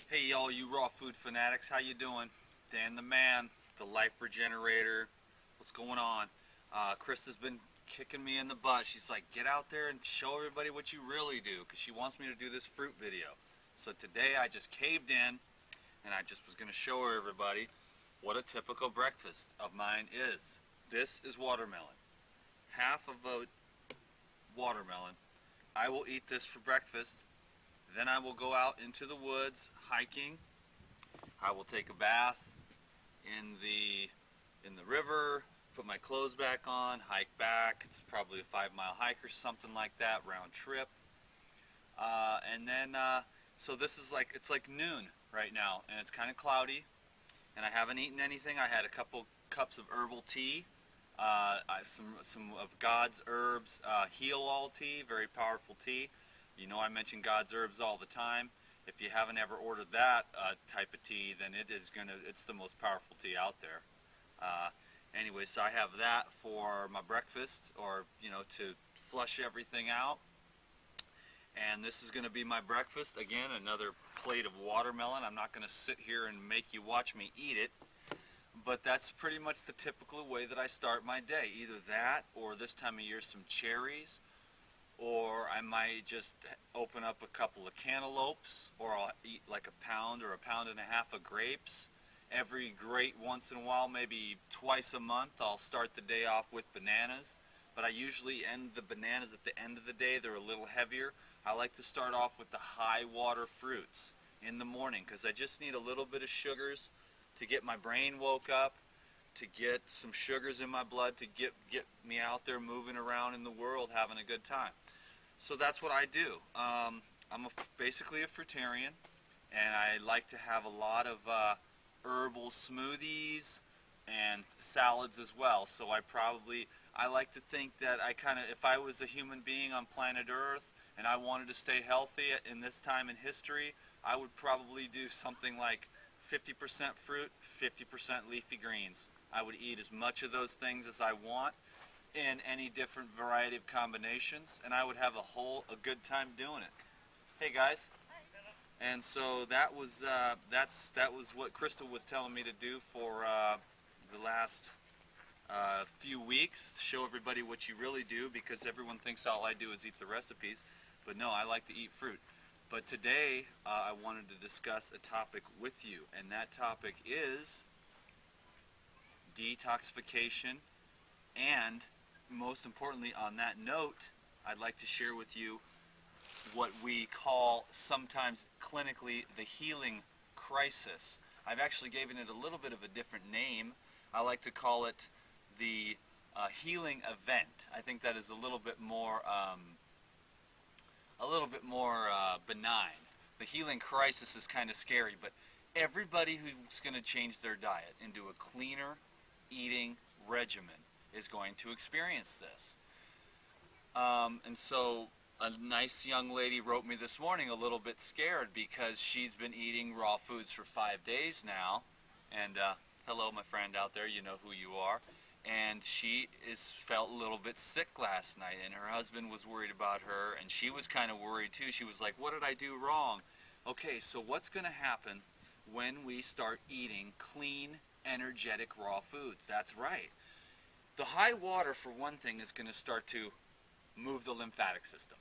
Hey y'all, you raw food fanatics, how you doing? Dan the man, the LifeRegenerator. What's going on? Krista's been kicking me in the butt. She's like, get out there and show everybody what you really do, because she wants me to do this fruit video. So today I just caved in and I just was going to show everybody what a typical breakfast of mine is. This is watermelon. Half of a watermelon. I will eat this for breakfast. Then I will go out into the woods hiking. I will take a bath in the river, put my clothes back on, hike back. It's probably a 5-mile hike or something like that, round trip. So this is like, it's like noon right now, and it's kind of cloudy, and I haven't eaten anything. I had a couple cups of herbal tea, some of God's herbs, heal all tea, very powerful tea. You know I mention God's herbs all the time. If you haven't ever ordered that type of tea, then it's the most powerful tea out there. Anyway, so I have that for my breakfast, or to flush everything out. And this is going to be my breakfast. Again, another plate of watermelon. I'm not going to sit here and make you watch me eat it, but that's pretty much the typical way that I start my day. Either that, or this time of year some cherries, or I might just open up a couple of cantaloupes, or I'll eat like a pound or a pound and a half of grapes. Every great once in a while, maybe twice a month, I'll start the day off with bananas. But I usually end the bananas at the end of the day. They're a little heavier. I like to start off with the high water fruits in the morning, because I just need a little bit of sugars to get my brain woke up, to get some sugars in my blood, to get me out there moving around in the world having a good time. So that's what I do. I'm basically a fruitarian, and I like to have a lot of herbal smoothies and salads as well. So I like to think that if I was a human being on planet Earth and I wanted to stay healthy in this time in history, I would probably do something like 50% fruit, 50% leafy greens. I would eat as much of those things as I want in any different variety of combinations, and I would have a good time doing it. Hey guys. And so that was what Crystal was telling me to do for the last few weeks. Show everybody what you really do, because everyone thinks all I do is eat the recipes, but no, I like to eat fruit. But today I wanted to discuss a topic with you, and that topic is detoxification. And most importantly, on that note, I'd like to share with you what we call sometimes clinically the healing crisis. I've actually given it a little bit of a different name. I like to call it the healing event. I think that is a little bit more benign. The healing crisis is kind of scary, but everybody who's going to change their diet into a cleaner eating regimen is going to experience this. And so a nice young lady wrote me this morning a little bit scared, because she's been eating raw foods for 5 days now. And hello, my friend out there, you know who you are. And she felt a little bit sick last night, and her husband was worried about her, and she was kind of worried too. She was like, what did I do wrong? Okay, so what's going to happen when we start eating clean, energetic raw foods? That's right. The high water, for one thing, is going to start to move the lymphatic system.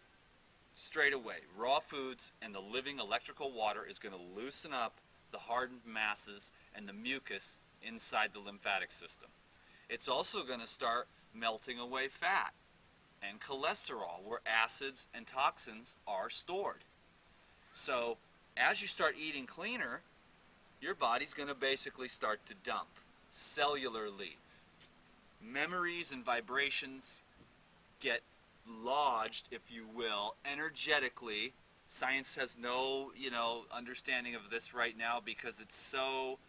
Straight away, raw foods and the living electrical water is going to loosen up the hardened masses and the mucus inside the lymphatic system. It's also going to start melting away fat and cholesterol, where acids and toxins are stored. So as you start eating cleaner, your body's going to basically start to dump cellularly. Memories and vibrations get lodged, if you will, energetically. Science has no, understanding of this right now, because it's so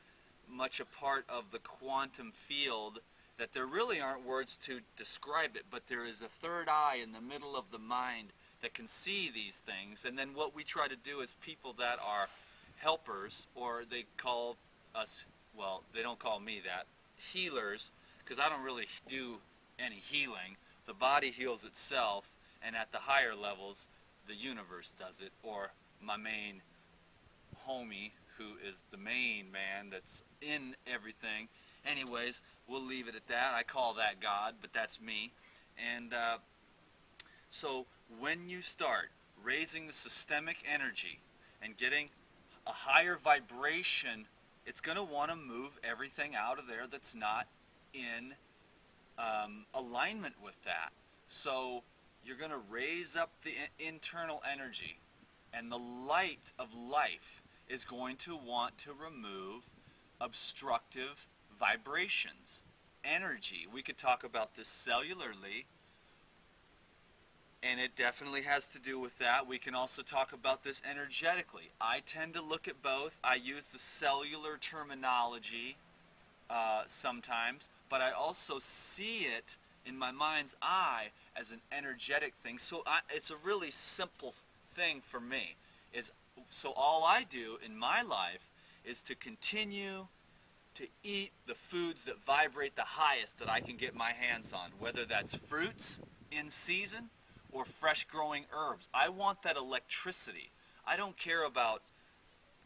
much a part of the quantum field that there really aren't words to describe it, but there is a third eye in the middle of the mind that can see these things. And then what we try to do as people that are helpers, or they call us, well, they don't call me that, healers, because I don't really do any healing. The body heals itself, and at the higher levels, the universe does it, or my main homie, who is the main man that's in everything. Anyways, we'll leave it at that. I call that God, but that's me. And so when you start raising the systemic energy and getting a higher vibration, it's going to want to move everything out of there that's not in alignment with that. So you're going to raise up the internal energy, and the light of life is going to want to remove obstructive vibrations, energy. We could talk about this cellularly, and it definitely has to do with that. We can also talk about this energetically. I tend to look at both. I use the cellular terminology sometimes, but I also see it in my mind's eye as an energetic thing. So it's a really simple thing for me. So all I do in my life is to continue to eat the foods that vibrate the highest that I can get my hands on, whether that's fruits in season or fresh growing herbs. I want that electricity. I don't care about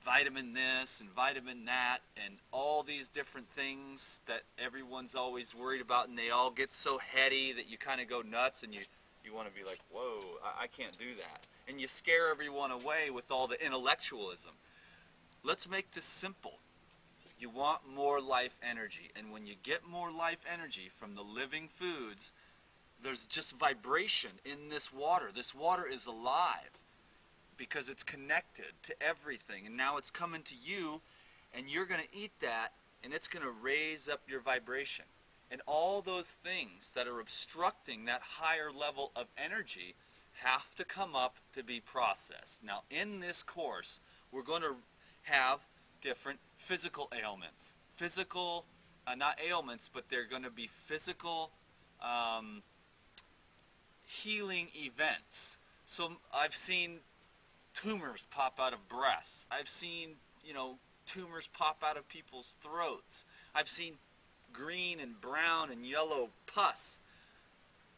vitamin this and vitamin that and all these different things that everyone's always worried about, and they all get so heady that you kind of go nuts, and you want to be like, whoa, I can't do that. And you scare everyone away with all the intellectualism. Let's make this simple. You want more life energy, and when you get more life energy from the living foods, there's just vibration in this water. This water is alive because it's connected to everything, and now it's coming to you, and you're going to eat that, and it's going to raise up your vibration. And all those things that are obstructing that higher level of energy have to come up to be processed. Now, in this course, we're going to have different physical ailments. Physical, not ailments, but they're going to be physical healing events. So I've seen tumors pop out of breasts. I've seen, tumors pop out of people's throats. I've seen green and brown and yellow pus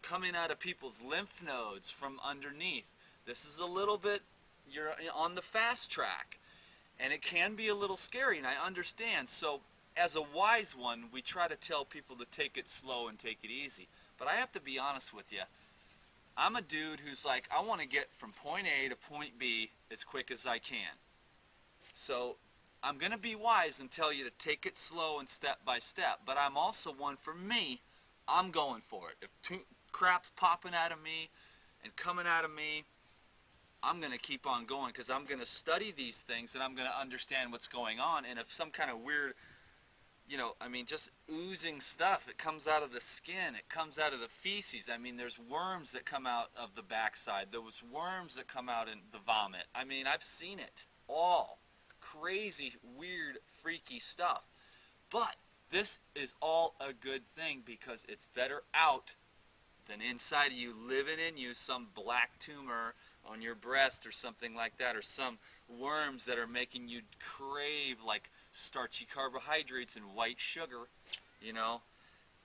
coming out of people's lymph nodes from underneath. This is a little bit, you're on the fast track, and it can be a little scary, and I understand. So as a wise one, we try to tell people to take it slow and take it easy. But I have to be honest with you. I'm a dude who's like, I want to get from point A to point B as quick as I can. So I'm going to be wise and tell you to take it slow and step by step. But I'm also one, for me, I'm going for it. If crap's popping out of me and coming out of me, I'm going to keep on going, because I'm going to study these things and I'm going to understand what's going on. And if some kind of weird, just oozing stuff, it comes out of the skin, it comes out of the feces. There's worms that come out of the backside. Those worms that come out in the vomit. I've seen it all. Crazy, weird, freaky stuff. But this is all a good thing, because it's better out than inside of you, living in you, some black tumor on your breast or something like that, or some worms that are making you crave like starchy carbohydrates and white sugar,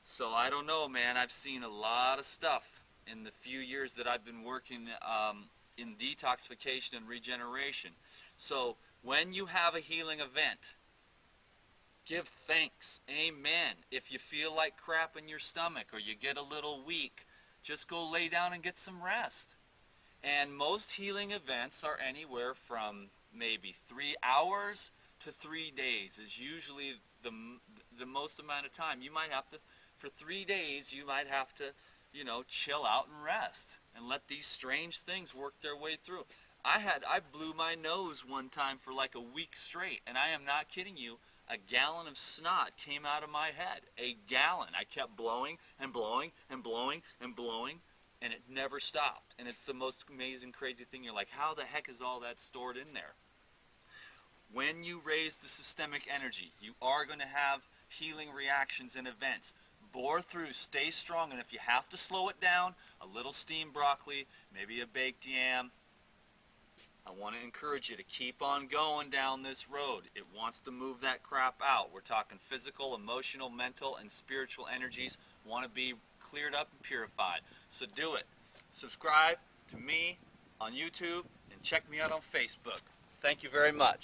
So I don't know, man. I've seen a lot of stuff in the few years that I've been working in detoxification and regeneration. So when you have a healing event, give thanks. Amen. If you feel like crap in your stomach or you get a little weak, just go lay down and get some rest. And most healing events are anywhere from maybe 3 hours to 3 days is usually the most amount of time. You might have to, for 3 days, you might have to, chill out and rest and let these strange things work their way through. I blew my nose one time for like a week straight, and I am not kidding you. A gallon of snot came out of my head. A gallon. I kept blowing and blowing and blowing and blowing, and it never stopped. And it's the most amazing, crazy thing. You're like, how the heck is all that stored in there? When you raise the systemic energy, you are going to have healing reactions and events. Bore through, stay strong, and if you have to slow it down, a little steamed broccoli, maybe a baked yam. I want to encourage you to keep on going down this road. It wants to move that crap out. We're talking physical, emotional, mental, and spiritual energies want to be cleared up and purified. So do it. Subscribe to me on YouTube and check me out on Facebook. Thank you very much.